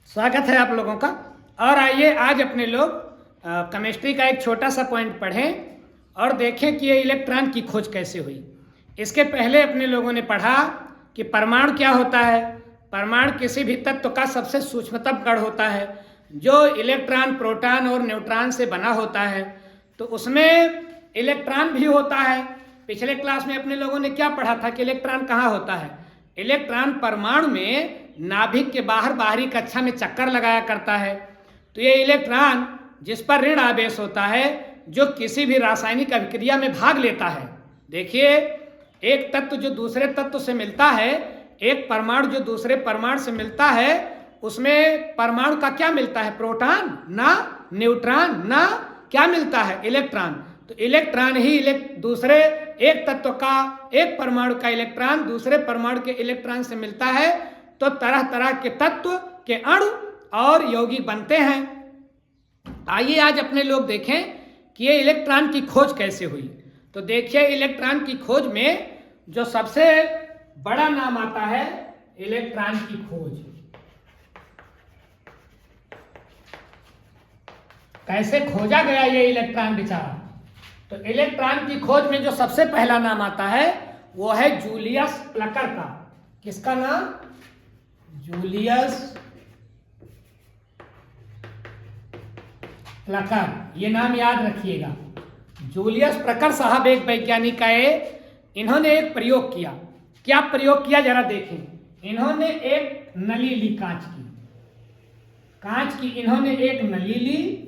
स्वागत है आप लोगों का। और आइए आज अपने लोग केमिस्ट्री का एक छोटा सा पॉइंट पढ़ें और देखें कि ये इलेक्ट्रॉन की खोज कैसे हुई। इसके पहले अपने लोगों ने पढ़ा कि परमाणु क्या होता है। परमाणु किसी भी तत्व का सबसे सूक्ष्मतम कण होता है जो इलेक्ट्रॉन, प्रोटॉन और न्यूट्रॉन से बना होता है। तो उसमें इलेक्ट्रॉन भी होता है। पिछले क्लास में अपने लोगों ने क्या पढ़ा था कि इलेक्ट्रॉन कहाँ होता है। इलेक्ट्रॉन परमाणु में नाभिक के बाहर बाहरी कक्षा में चक्कर लगाया करता है। तो ये इलेक्ट्रॉन जिस पर ऋण आवेश होता है, जो किसी भी रासायनिक अभिक्रिया में भाग लेता है। देखिए, एक तत्व जो दूसरे तत्व से मिलता है, एक परमाणु जो दूसरे परमाणु से मिलता है, उसमें परमाणु का क्या मिलता है? प्रोटॉन ना न्यूट्रॉन ना क्या मिलता है? इलेक्ट्रॉन। तो इलेक्ट्रॉन ही दूसरे एक तत्व का, एक परमाणु का इलेक्ट्रॉन दूसरे परमाणु के इलेक्ट्रॉन से मिलता है तो तरह तरह के तत्व के अणु और यौगिक बनते हैं। आइए आज अपने लोग देखें कि ये इलेक्ट्रॉन की खोज कैसे हुई। तो देखिए, इलेक्ट्रॉन की खोज में जो सबसे बड़ा नाम आता है इलेक्ट्रॉन की खोज। कैसे खोजा गया ये इलेक्ट्रॉन बेचारा? तो इलेक्ट्रॉन की खोज में जो सबसे पहला नाम आता है वो है जूलियस प्लकर का। किसका नाम? Julius Plucker. ये नाम याद रखिएगा। जूलियस प्लकर साहब एक वैज्ञानिक आए। इन्होंने एक प्रयोग किया। क्या प्रयोग किया जरा देखें। इन्होंने एक नली ली, कांच की इन्होंने एक नली ली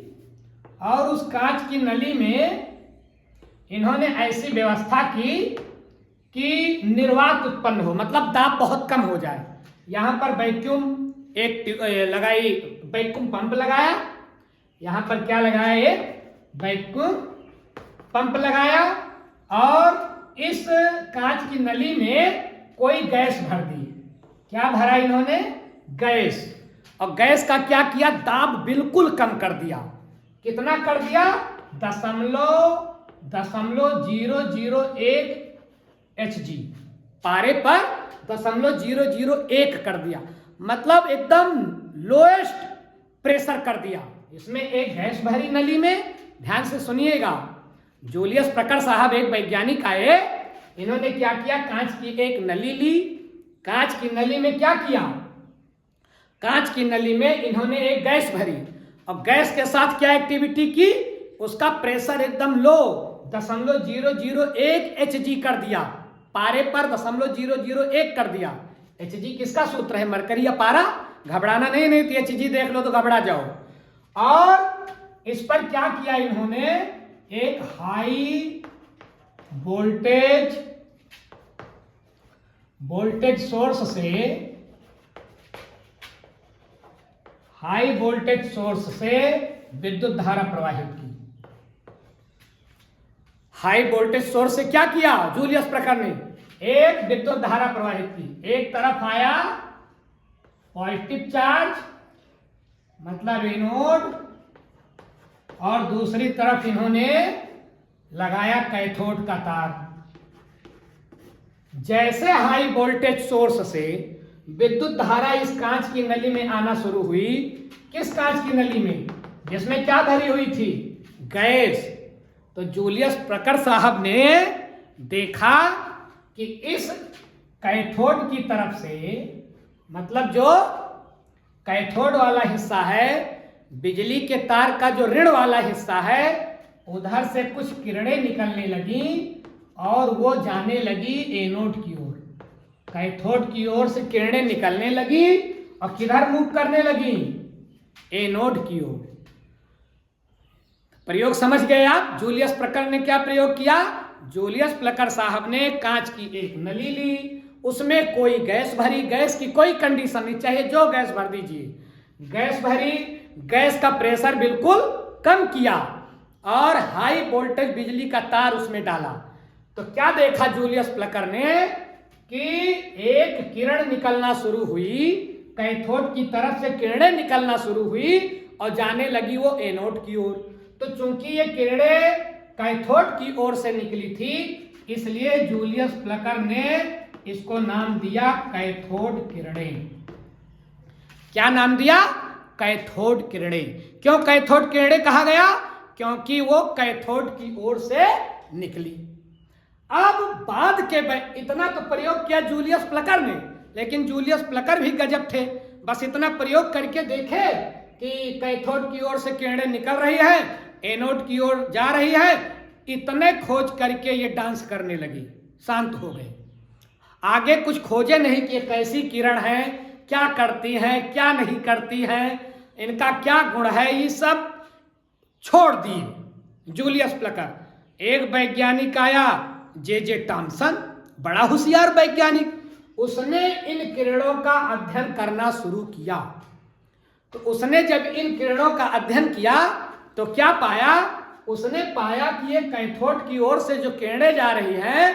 और उस कांच की नली में इन्होंने ऐसी व्यवस्था की कि निर्वात उत्पन्न हो, मतलब दाब बहुत कम हो जाए। यहां पर वैक्यूम लगाई, वैक्यूम पंप लगाया। यहां पर क्या लगाया? एक वैक्यूम पंप लगाया और इस कांच की नली में कोई गैस भर दी। क्या भरा इन्होंने? गैस। और गैस का क्या किया? दाब बिल्कुल कम कर दिया। कितना कर दिया? 0.001 Hg, पारे पर 0.001 कर दिया, मतलब एकदम लोएस्ट प्रेशर कर दिया। इसमें एक गैस भरी नली में। ध्यान से सुनिएगा। जूलियस प्लकर साहब एक वैज्ञानिक आए। इन्होंने क्या किया? कांच की एक नली ली। कांच की नली में क्या किया? कांच की नली में इन्होंने एक गैस भरी और गैस के साथ क्या एक्टिविटी की? उसका प्रेशर एकदम लो 0.001 Hg कर दिया, पारे पर 0.001 कर दिया। Hg किसका सूत्र है? मरकरी या पारा। घबराना नहीं तो Hg देख लो तो घबरा जाओ। और इस पर क्या किया इन्होंने? एक हाई वोल्टेज सोर्स से विद्युत धारा प्रवाहित की। हाई वोल्टेज सोर्स से क्या किया जूलियस प्लकर ने? एक विद्युत धारा प्रवाहित की। एक तरफ आया पॉजिटिव चार्ज, मतलब एनोड, और दूसरी तरफ इन्होंने लगाया कैथोड का तार। जैसे हाई वोल्टेज सोर्स से विद्युत धारा इस कांच की नली में आना शुरू हुई। किस कांच की नली में? जिसमें क्या भरी हुई थी? गैस। तो जूलियस प्लकर साहब ने देखा कि इस कैथोड की तरफ से, मतलब जो कैथोड वाला हिस्सा है, बिजली के तार का जो ऋण वाला हिस्सा है, उधर से कुछ किरणें निकलने लगी और वो जाने लगी एनोड की ओर। कैथोड की ओर से किरणें निकलने लगी और किधर मूव करने लगी? एनोड की ओर। प्रयोग समझ गए आप? जूलियस प्लकर ने क्या प्रयोग किया? जूलियस प्लकर साहब ने कांच की एक नली ली, उसमें कोई गैस भरी। गैस की कोई कंडीशन नहीं चाहिए, जो गैस भर दीजिए। गैस भरी, गैस का प्रेशर बिल्कुल कम किया और हाई वोल्टेज बिजली का तार उसमें डाला। तो क्या देखा जूलियस प्लकर ने कि एक किरण निकलना शुरू हुई, कैथोड की तरफ से किरणें निकलना शुरू हुई और जाने लगी वो एनोड की ओर। तो चूंकि ये किरणें कैथोड की ओर से निकली थी, इसलिए जूलियस प्लकर ने इसको नाम दिया कैथोड किरणें। क्या नाम दिया? कैथोड किरणें। क्यों कैथोड किरणें कहा गया? क्योंकि वो कैथोड की ओर से निकली। अब बाद के इतना तो प्रयोग किया जूलियस प्लकर ने, लेकिन जूलियस प्लकर भी गजब थे, बस इतना प्रयोग करके देखे कि कैथोड की ओर से किरणें निकल रही है, एनोड की ओर जा रही है, इतने खोज करके ये डांस करने लगी, शांत हो गए। आगे कुछ खोजे नहीं कि कैसी किरण है, क्या करती है, क्या नहीं करती है, इनका क्या गुण है, ये सब छोड़ दिए जूलियस प्लकर। एक वैज्ञानिक आया जे टॉमसन, बड़ा होशियार वैज्ञानिक, उसने इन किरणों का अध्ययन करना शुरू किया। तो उसने जब इन किरणों का अध्ययन किया तो क्या पाया? उसने पाया कि ये कैथोड की ओर से जो किरणें जा रही हैं,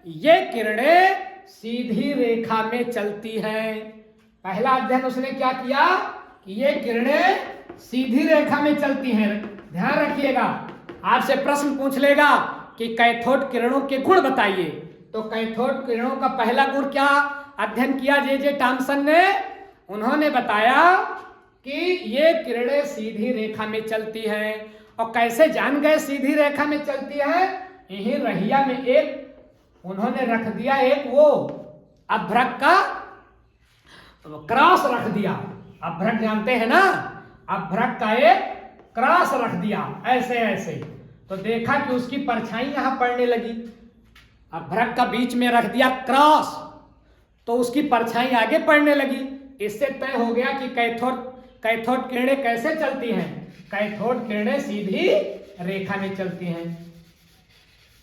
ये किरणें सीधी रेखा में चलती हैं। पहला अध्ययन उसने क्या किया कि ये किरणें सीधी रेखा में चलती हैं। ध्यान रखिएगा, आपसे प्रश्न पूछ लेगा कि कैथोड किरणों के गुण बताइए, तो कैथोड किरणों का पहला गुण क्या अध्ययन किया जे टॉमसन ने? उन्होंने बताया कि ये किरणें सीधी रेखा में चलती हैं। और कैसे जान गए सीधी रेखा में चलती है? यही रहिया में एक उन्होंने रख दिया, एक वो अभ्रक का क्रॉस रख दिया। अभ्रक जानते हैं ना, अभ्रक का एक क्रॉस रख दिया ऐसे ऐसे, तो देखा कि उसकी परछाई यहां पड़ने लगी। अभ्रक का बीच में रख दिया क्रॉस, तो उसकी परछाई आगे पड़ने लगी। इससे तय हो गया कि कैथोड किरणें कैसे चलती हैं? कैथोड किरणें सीधी रेखा में चलती हैं।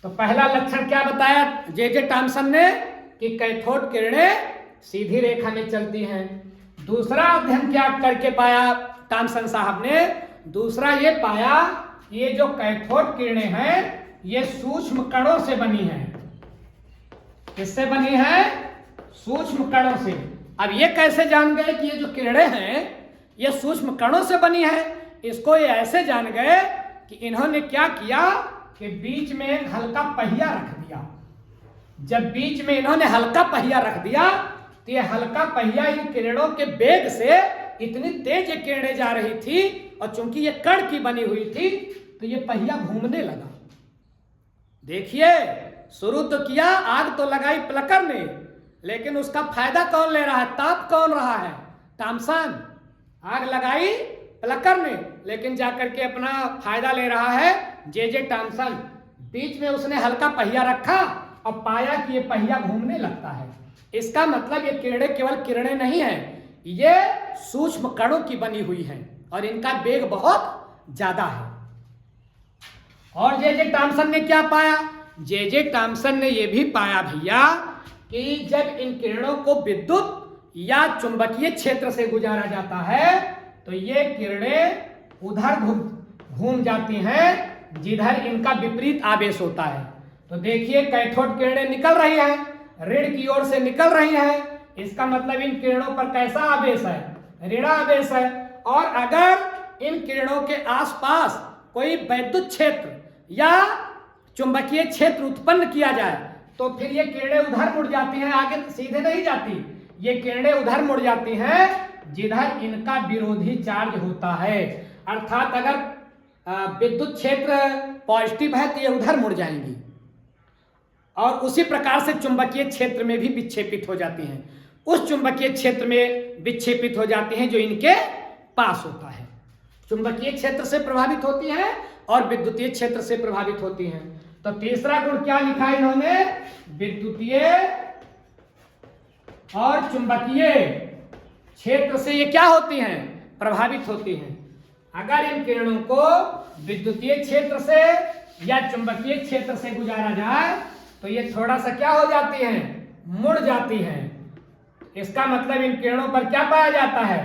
तो पहला लक्षण क्या बताया जे टॉमसन ने कि कैथोड किरणें सीधी रेखा में चलती हैं। दूसरा अध्ययन क्या करके पाया टॉमसन साहब ने? दूसरा ये पाया ये जो कैथोड किरणें हैं ये सूक्ष्म कणों से बनी हैं। किससे बनी है? सूक्ष्म कणों से। अब ये कैसे जान गए कि ये जो किरणें हैं ये सूक्ष्म कणों से बनी है? इसको ये ऐसे जान गए कि इन्होंने क्या किया कि बीच में एक हल्का पहिया रख दिया। जब बीच में इन्होंने हल्का पहिया रख दिया तो ये हल्का पहिया इन किरणों के वेग से इतनी तेज ये किरणें जा रही थी, और चूंकि ये कण की बनी हुई थी तो ये पहिया घूमने लगा। देखिए, शुरू तो किया, आग तो लगाई प्लकर ने, लेकिन उसका फायदा कौन ले रहा है? ताप कौन रहा है? टॉमसन। आग लगाई प्लकर ने, लेकिन जाकर के अपना फायदा ले रहा है जे टॉमसन। बीच में उसने हल्का पहिया रखा और पाया कि ये पहिया घूमने लगता है। इसका मतलब ये किरणें केवल किरणें नहीं है, ये सूक्ष्म कणों की बनी हुई हैं और इनका वेग बहुत ज्यादा है। और जे टॉमसन ने क्या पाया? जे टॉमसन ने यह भी पाया भैया कि जब इन किरणों को विद्युत या चुंबकीय क्षेत्र से गुजारा जाता है तो ये किरणें उधर घूम जाती हैं जिधर इनका विपरीत आवेश होता है। तो देखिए, कैथोड किरणें निकल रही हैं, ऋण की ओर से निकल रही हैं, इसका मतलब इन किरणों पर कैसा आवेश है? ऋणावेश है। और अगर इन किरणों के आसपास कोई वैद्युत क्षेत्र या चुंबकीय क्षेत्र उत्पन्न किया जाए तो फिर ये किरणें उधर मुड़ जाती हैं, आगे सीधे नहीं जाती। ये किरणें उधर मुड़ जाती हैं जिधर इनका विरोधी चार्ज होता है। अर्थात अगर विद्युत क्षेत्र पॉजिटिव है तो ये उधर मुड़ जाएंगी, और उसी प्रकार से चुंबकीय क्षेत्र में भी विक्षेपित हो जाती हैं। उस चुंबकीय क्षेत्र में विक्षेपित हो जाती हैं जो इनके पास होता है। चुंबकीय क्षेत्र से प्रभावित होती हैं और विद्युतीय क्षेत्र से प्रभावित होती हैं। तो तीसरा गुण क्या लिखा इन्होंने? विद्युतीय और चुंबकीय क्षेत्र से ये क्या होती हैं? प्रभावित होती हैं। अगर इन किरणों को विद्युतीय क्षेत्र से या चुंबकीय क्षेत्र से गुजारा जाए तो ये थोड़ा सा क्या हो जाती हैं? मुड़ जाती हैं। इसका मतलब इन किरणों पर क्या पाया जाता है?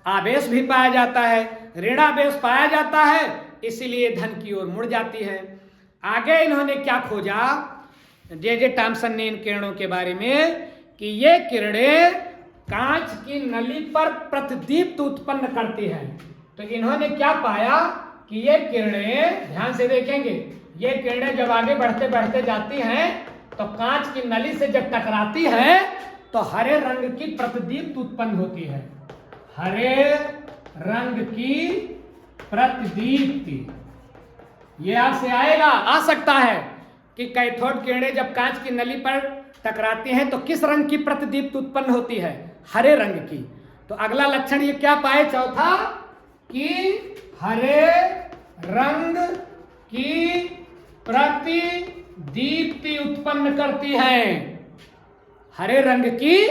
आवेश भी पाया जाता है, ऋणावेश पाया जाता है, इसीलिए धन की ओर मुड़ जाती है। आगे इन्होंने क्या खोजा जे टॉमसन ने इन किरणों के बारे में कि ये किरणें कांच की नली पर प्रतिदीप्त उत्पन्न करती हैं। तो इन्होंने क्या पाया कि ये किरणें, ध्यान से देखेंगे, ये किरणें जब आगे बढ़ते बढ़ते जाती हैं तो कांच की नली से जब टकराती हैं तो हरे रंग की प्रतिदीप्त उत्पन्न होती है। हरे रंग की प्रतिदीप्ति। ये आपसे आएगा, आ सकता है कि कैथोड किरणें जब कांच की नली पर टकराती हैं तो किस रंग की प्रतिदीप्ति उत्पन्न होती है? हरे रंग की। तो अगला लक्षण ये क्या पाए चौथा, कि हरे रंग की प्रतिदीप्ति उत्पन्न करती है। हरे रंग की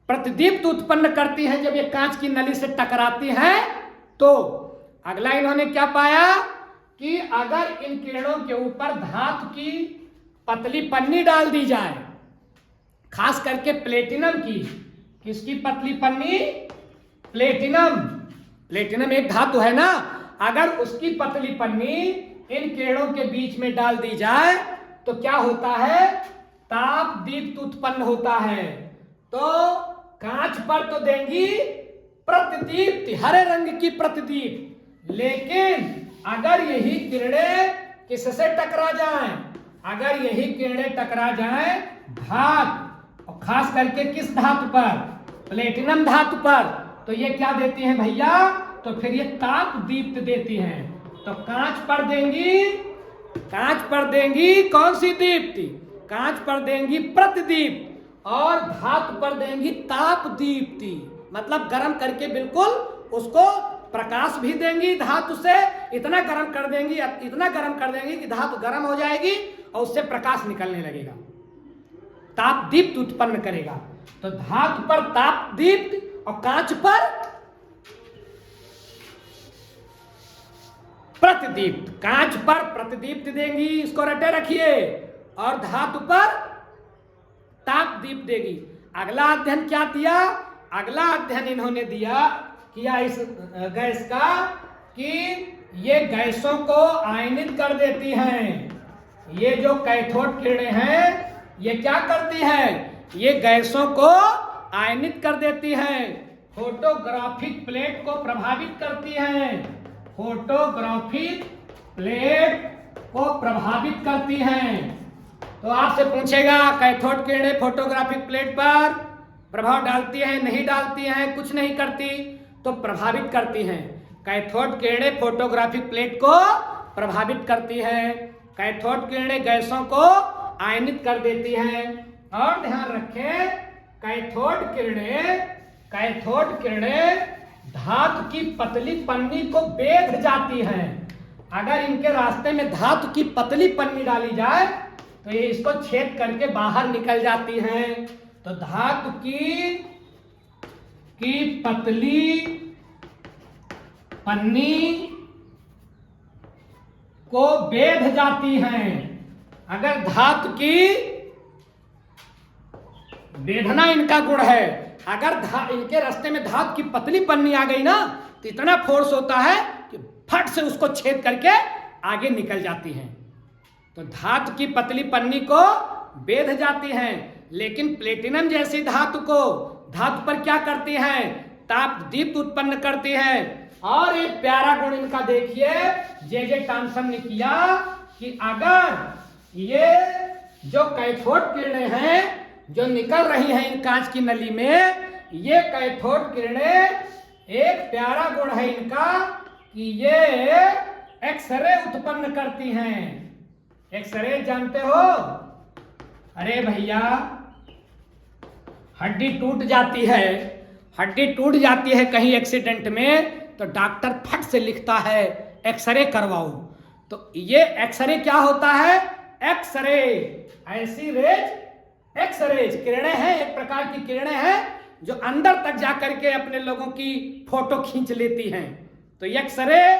प्रतिदीप्ति उत्पन्न करती है जब ये कांच की नली से टकराती है। तो अगला इन्होंने क्या पाया कि अगर इन किरणों के ऊपर धातु की पतली पन्नी डाल दी जाए, खास करके प्लेटिनम की। किसकी पतली पन्नी? प्लेटिनम। प्लेटिनम एक धातु है ना, अगर उसकी पतली पन्नी इन किरणों के बीच में डाल दी जाए तो क्या होता है? ताप दीप्ति उत्पन्न होता है। तो कांच पर तो देंगी प्रतिदीप्ति, हरे रंग की प्रतिदीप्ति, लेकिन अगर यही किरणें किससे टकरा जाएं? अगर यही किरणें टकरा जाएं धातु, और खास करके किस धातु पर? प्लेटिनम धातु पर, तो ये क्या देती हैं भैया? तो फिर ये ताप दीप्ति देती हैं। तो कांच पर देंगी, कांच पर देंगी कौन सी दीप्ति? कांच पर देंगी प्रतिदीप्ति, और धातु पर देंगी ताप दीप्ति। मतलब गर्म करके बिल्कुल उसको प्रकाश भी देंगी धातु से, इतना गर्म कर देंगी, इतना गर्म कर देंगी कि धातु गर्म हो जाएगी और उससे प्रकाश निकलने लगेगा, ताप दीप्ति उत्पन्न करेगा। तो धातु पर ताप दीप्ति और कांच पर प्रतिदीप्ति। कांच पर प्रतिदीप्ति देंगी, इसको रटे रखिए, और धातु पर ताप दीप्ति देगी। अगला अध्ययन क्या दिया? अगला अध्ययन इन्होंने किया इस गैस का कि ये गैसों को आयनित कर देती हैं। ये जो कैथोड किरणें हैं ये क्या करती हैं? ये गैसों को आयनित कर देती हैं, फोटोग्राफिक प्लेट को प्रभावित करती हैं। फोटोग्राफिक प्लेट को प्रभावित करती हैं। तो आपसे पूछेगा कैथोड किरणें फोटोग्राफिक प्लेट पर प्रभाव डालती हैं, नहीं डालती हैं, कुछ नहीं करती? तो प्रभावित करती हैं। कैथोड किरणें फोटोग्राफिक प्लेट को प्रभावित करती हैं। कैथोड किरणें गैसों को आयनित कर देती हैं। और ध्यान रखें, कैथोड किरणें धातु की पतली पन्नी को बेध जाती हैं। अगर इनके रास्ते में धातु की पतली पन्नी डाली जाए तो ये इसको छेद करके बाहर निकल जाती हैं। तो धातु की पतली पन्नी को बेध जाती हैं। अगर धातु की बेधना इनका गुण है, अगर इनके रास्ते में धातु की पतली पन्नी आ गई ना तो इतना फोर्स होता है कि फट से उसको छेद करके आगे निकल जाती हैं। तो धातु की पतली पन्नी को बेध जाती हैं, लेकिन प्लेटिनम जैसी धातु पर क्या करती हैं? ताप दीप्ति उत्पन्न करती हैं। और एक प्यारा गुण इनका देखिए, जे टॉमसन ने किया कि अगर ये जो कैथोड किरणें हैं जो निकल रही हैं इन कांच की नली में, ये कैथोड किरणें, एक प्यारा गुण है इनका कि ये एक्सरे उत्पन्न करती हैं। एक्सरे जानते हो? अरे भैया, हड्डी टूट जाती है कहीं एक्सीडेंट में, तो डॉक्टर फट से लिखता है एक्सरे करवाओ। तो ये एक्सरे क्या होता है? एक्सरे, ऐसी रेज एक्सरेज किरणें हैं, एक प्रकार की किरणें हैं जो अंदर तक जाकर के अपने लोगों की फोटो खींच लेती हैं। तो एक्सरे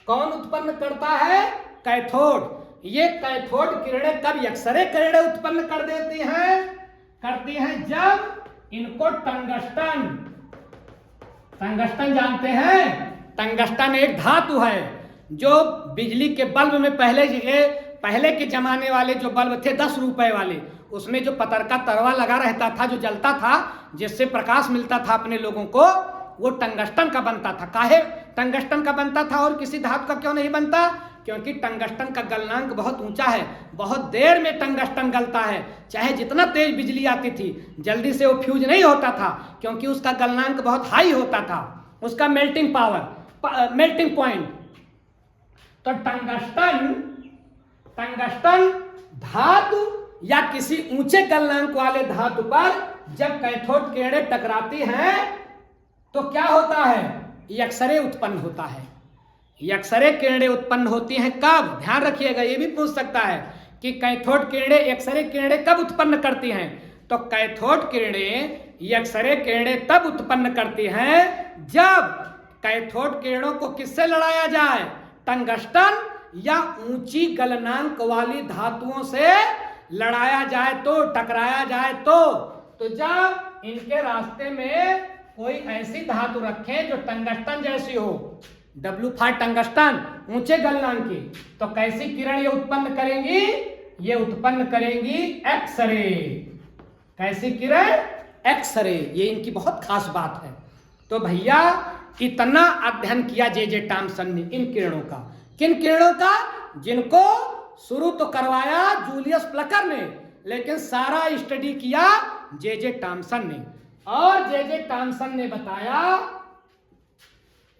कौन उत्पन्न करता है? कैथोड। ये कैथोड किरणें कब एक्सरे किरणें उत्पन्न कर देती हैं? करती हैं जब इनको टंगस्टन जानते हैं? टंगस्टन एक धातु है जो बिजली के बल्ब में पहले के जमाने वाले जो बल्ब थे 10 रुपए वाले, उसमें जो पतरका तरवा लगा रहता था जो जलता था, जिससे प्रकाश मिलता था अपने लोगों को, वो टंगस्टन का बनता था। काहे टंगस्टन का बनता था और किसी धातु का क्यों नहीं बनता? क्योंकि टंगस्टन का गलनांक बहुत ऊंचा है, बहुत देर में टंगस्टन गलता है। चाहे जितना तेज बिजली आती थी, जल्दी से वो फ्यूज नहीं होता था, क्योंकि उसका गलनांक बहुत हाई होता था। उसका मेल्टिंग पावर, मेल्टिंग पॉइंट। तो टंगस्टन धातु या किसी ऊंचे गलनांक वाले धातु पर जब कैथोड किरणें टकराती हैं तो क्या होता है? एक्सरे उत्पन्न होता है। एक्सरे किरणें उत्पन्न होती हैं कब? ध्यान रखिएगा, ये भी पूछ सकता है कि कैथोड किरणें एक्सरे किरणें कब उत्पन्न करती हैं। तो कैथोड किरणें एक्सरे किरणें तब उत्पन्न करती हैं जब कैथोड किरणों को किससे लड़ाया जाए? टंगस्टन या ऊंची गलनांक वाली धातुओं से लड़ाया जाए तो, टकराया जाए तो जब इनके रास्ते में कोई ऐसी धातु रखें जो टंगस्टन जैसी हो, W5 टंगस्टन, ऊंचे गलनांक की, तो कैसी किरण ये उत्पन्न करेंगी? ये उत्पन्न करेंगी एक्सरे। कैसी किरण? एक्सरे। ये इनकी बहुत खास बात है। तो भैया इतना अध्ययन किया जे टॉमसन ने इन किरणों का। किन किरणों का? जिनको शुरू तो करवाया जूलियस प्लकर ने, लेकिन सारा स्टडी किया जे टॉमसन ने। और जे टॉमसन ने बताया,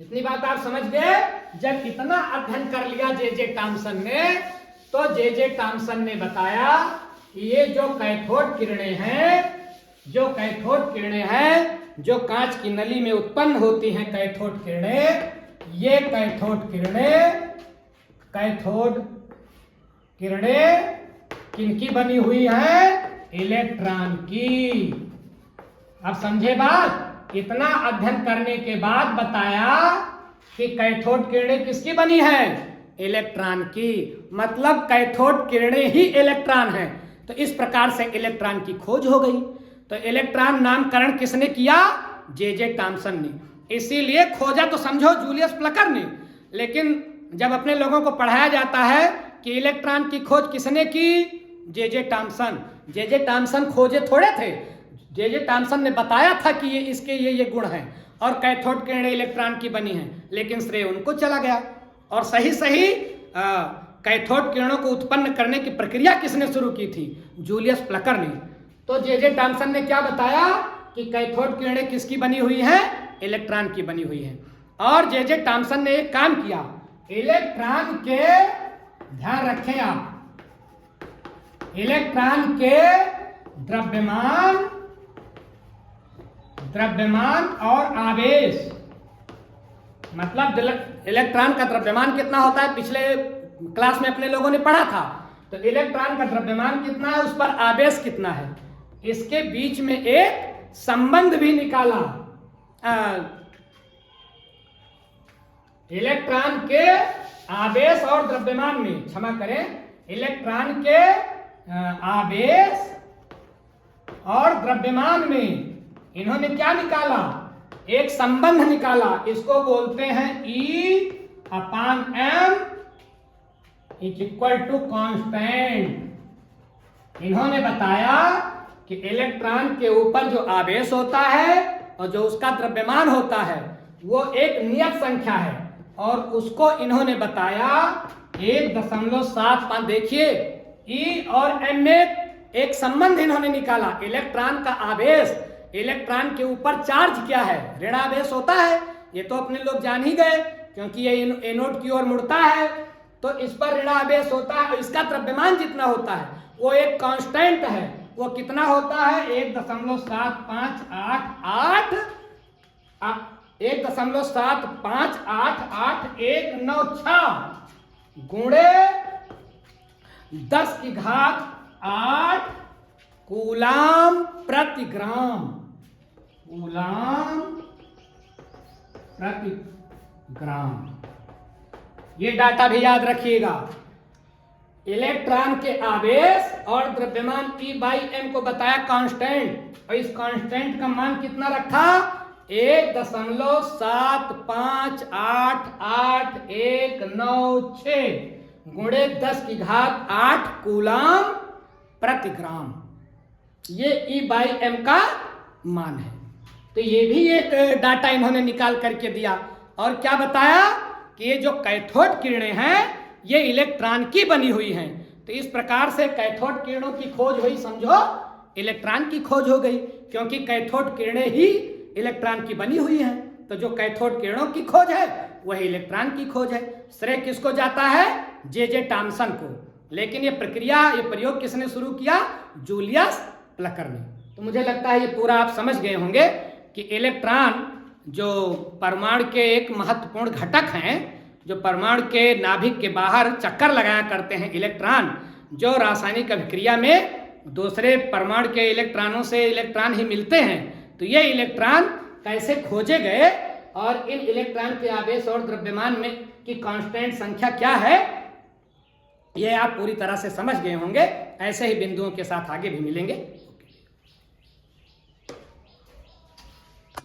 इतनी बात आप समझ गए। जब इतना अध्ययन कर लिया जे टॉमसन ने, तो जे टॉमसन ने बताया कि ये जो कैथोड किरणें हैं, जो कैथोड किरणें हैं, जो कांच की नली में उत्पन्न होती हैं कैथोड किरणें, ये कैथोड किरणें किनकी बनी हुई है? इलेक्ट्रॉन की। अब समझे बात? इतना अध्ययन करने के बाद बताया कि कैथोड किरणें किसकी बनी है? इलेक्ट्रॉन की। मतलब कैथोड किरणें ही इलेक्ट्रॉन हैं। तो इस प्रकार से इलेक्ट्रॉन की खोज हो गई। तो इलेक्ट्रॉन नामकरण किसने किया? जे टॉमसन ने। इसीलिए खोजा तो समझो जूलियस प्लकर ने, लेकिन जब अपने लोगों को पढ़ाया जाता है कि इलेक्ट्रॉन की खोज किसने की? जे टॉमसन। जे टॉमसन खोजे थोड़े थे। जे टॉमसन ने बताया था कि ये इसके ये गुण हैं और कैथोड किरणें इलेक्ट्रॉन की बनी हैं, लेकिन श्रेय उनको चला गया। और सही कैथोड किरणों को उत्पन्न करने की प्रक्रिया किसने शुरू की थी? जूलियस प्लकर ने। तो जे टॉमसन ने क्या बताया कि कैथोड किरणें किसकी बनी हुई हैं? इलेक्ट्रॉन की बनी हुई हैं। और जे टॉमसन ने एक काम किया, इलेक्ट्रॉन के, ध्यान रखें आप, इलेक्ट्रॉन के द्रव्यमान और आवेश, मतलब इलेक्ट्रॉन का द्रव्यमान कितना होता है पिछले क्लास में अपने लोगों ने पढ़ा था। तो इलेक्ट्रॉन का द्रव्यमान कितना है, उस पर आवेश कितना है, इसके बीच में एक संबंध भी निकाला। इलेक्ट्रॉन के आवेश और द्रव्यमान में, क्षमा करें, इलेक्ट्रॉन के आवेश और द्रव्यमान में इन्होंने क्या निकाला? एक संबंध निकाला। इसको बोलते हैं E/m = कांस्टेंट। इन्होंने बताया कि इलेक्ट्रॉन के ऊपर जो आवेश होता है और जो उसका द्रव्यमान होता है वो एक नियत संख्या है, और उसको इन्होंने बताया 1.75। देखिए E और m में एक संबंध इन्होंने निकाला। इलेक्ट्रॉन का आवेश, इलेक्ट्रॉन के ऊपर चार्ज क्या है? ऋणावेश होता है। ये तो अपने लोग जान ही गए, क्योंकि ये एनोड की ओर मुड़ता है तो इस पर ऋणावेश होता है। इसका द्रव्यमान जितना होता है वो एक कांस्टेंट है। वो कितना होता है? 1.7588 गुणे 10⁸ कूलाम प्रति ग्राम। कूलाम प्रति ग्राम। ये डाटा भी याद रखिएगा। इलेक्ट्रॉन के आवेश और द्रव्यमान E/m को बताया कांस्टेंट, और इस कांस्टेंट का मान कितना रखा? 1.758819 गुणे 10⁸ कूलाम प्रति ग्राम। ये E/m का मान है। तो ये भी एक डाटा इन्होंने निकाल करके दिया। और क्या बताया कि ये जो कैथोड किरणें हैं ये इलेक्ट्रॉन की बनी हुई हैं। तो इस प्रकार से कैथोड किरणों की खोज हुई, समझो इलेक्ट्रॉन की खोज हो गई, क्योंकि कैथोड किरणें ही इलेक्ट्रॉन की बनी हुई हैं। तो जो कैथोड किरणों की खोज है वही इलेक्ट्रॉन की खोज है। श्रेय किसको जाता है? जे टॉमसन को। लेकिन ये प्रयोग किसने शुरू किया? जूलियस प्लकर ने। तो मुझे लगता है ये पूरा आप समझ गए होंगे कि इलेक्ट्रॉन जो परमाणु के एक महत्वपूर्ण घटक हैं, जो परमाणु के नाभिक के बाहर चक्कर लगाया करते हैं इलेक्ट्रॉन, जो रासायनिक अभिक्रिया में दूसरे परमाणु के इलेक्ट्रॉनों से इलेक्ट्रॉन ही मिलते हैं। तो ये इलेक्ट्रॉन कैसे खोजे गए और इन इलेक्ट्रॉन के आवेश और द्रव्यमान में की कांस्टेंट संख्या क्या है, ये आप पूरी तरह से समझ गए होंगे। ऐसे ही बिंदुओं के साथ आगे भी मिलेंगे।